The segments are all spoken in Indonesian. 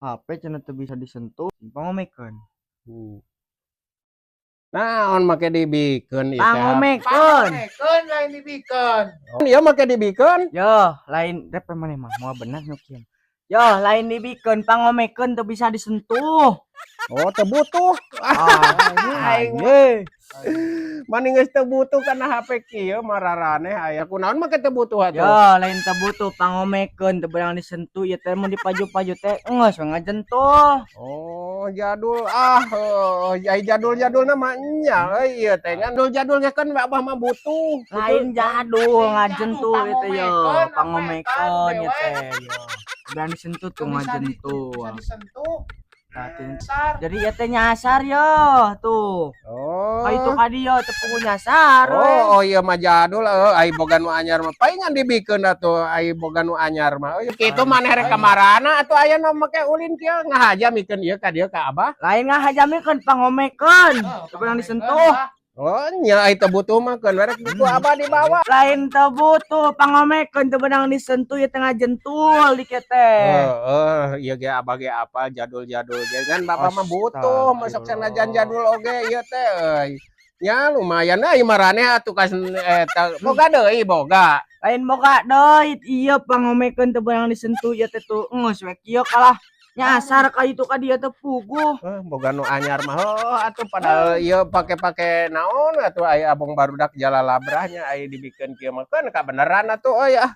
HP cenah teu bisa disentuh pangomekeun. Naon make dibikeun ieu teh? Pangomekeun. Pangomekeun lain dibikeun. Ieu make dibikeun? Yo, lain rep maneh mah moal bener nu kieu. Yo, lain dibikeun pangomekeun teu bisa disentuh. Oh, teu butuh. Aing ye. Mani geus teu butuh kana HP kieu mararaneh aya kunaon make teu butuh atuh? Yo, lain teu butuh pangomekeun teu beunang disentuh ieu teh mun dipaju-paju teh geus we ngajentuh. Oh, jadul ai jadul-jadulna mah nya ieu teh ngan jadul ge kan abah mah butuh. Lain jadul ngajentuh ieu teh yo, pangomekeun ieu teh yo. Beunang disentuh tuh ngajentuh. Bisa disentuh. Jadi ieu teh nyasar yo tuh. Oh. Ka itu ka dieu teu pugu nyasar we. Oh ieu mah jadul ai boga nu anyar mah palingan dibikeun atuh ai boga nu anyar mah. Kitu maneh rek kamarana atuh aya nu make ulin kieu ngahaja mikeun ieu ka dieu ka abah. Lain ngahajamikeun pangomekeun teu beunang disentuh. Oh nya ai teu butuh mah keun rek kitu abah dibawa. Lain teu butuh pangomekeun teu beunang disentuh ieu teh ngajentul di kieu teh. Ieu ge abah ge apa jadul-jadul ge kan bapak mah butuh masuk sanajan jadul oge ieu teh euy. Ya lumayan ai maraneh atuh kas eta boga deui boga. Lain boga deui ieu pangomekeun teu beunang disentuh ieu teh tuh geus we kieu kalah nyasar ka itu ka dieu teh puguh. Boga nu anyar mah atuh padahal ieu pake naon atuh aya abong barudak jalalabrahnya aya dibikeun kieu mah keun kabeneran atuh euy ah.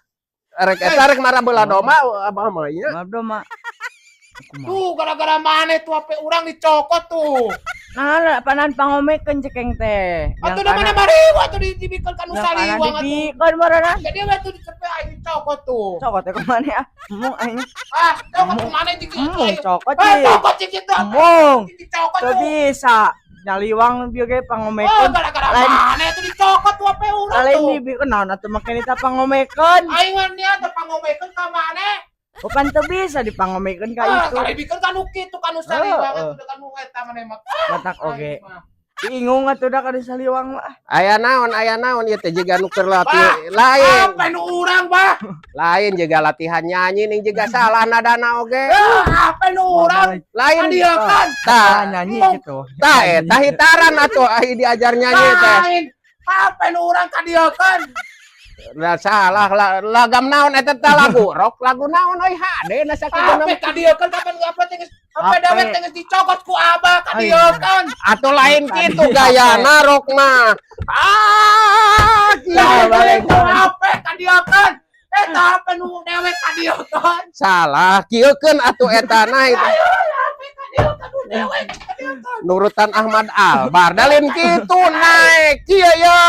Rek eta rek marah beula doma abah mah nya. Maaf doma. Tuh gara-gara maneh tuh HP urang dicokot tuh. Nah, panan pangomekeun cekeng teh. Atuh da mana mariwa tuh dibikeun ka nu saliwang atuh. Dibikeun meureunna. Jadi we tuh dicepe aing dicokot tuh. Cokot teh kumane ah. Mung aing. Cokot kemana jiki Cokot cokot jiki tuh. Mung. Dicokot Teu tuh. bisa. Nyaliwang bieu ge pangomekeun. Gara-gara maneh tuh dicokot tuh HP urang tuh. Lain dibikeun naon atuh make nita pangomekeun. Aing mah nya teu pangomekeun ka maneh. Bukan teu bisa dipangomekeun ka itu. Kali bikeun ka nu kitu ka nu saliwang atuh ka nu eta maneh mah. Matak oge. Bingung atuh da ka saliwang mah. Aya naon ieu teh jiga nu keur latih lain. Apa nu urang, Bah? Lain juga latihan nyanyi ning juga salah nadana oge. Apa nu urang? Lain Kadieun. tah Nyanyi gitu. tah eta hitaran atuh ai diajar nyanyi teh. Lain. Apa nu urang kadieun? Lah salah lagam naon eta teh lagu rock lagu naon euy hade na sakitu Apa kadieun kapan apa teh apa dawet teh dicokot ku abah kadieun. atuh lain kitu gayana rock mah. Lah balik apa kadieun? Eta apa nu dewek kadieun? Salah kieukeun atuh etana itu. Ayo apa kadieun nu dewek kadieun? Nurutan Ahmad Albar dalin kitu naik kieu ya.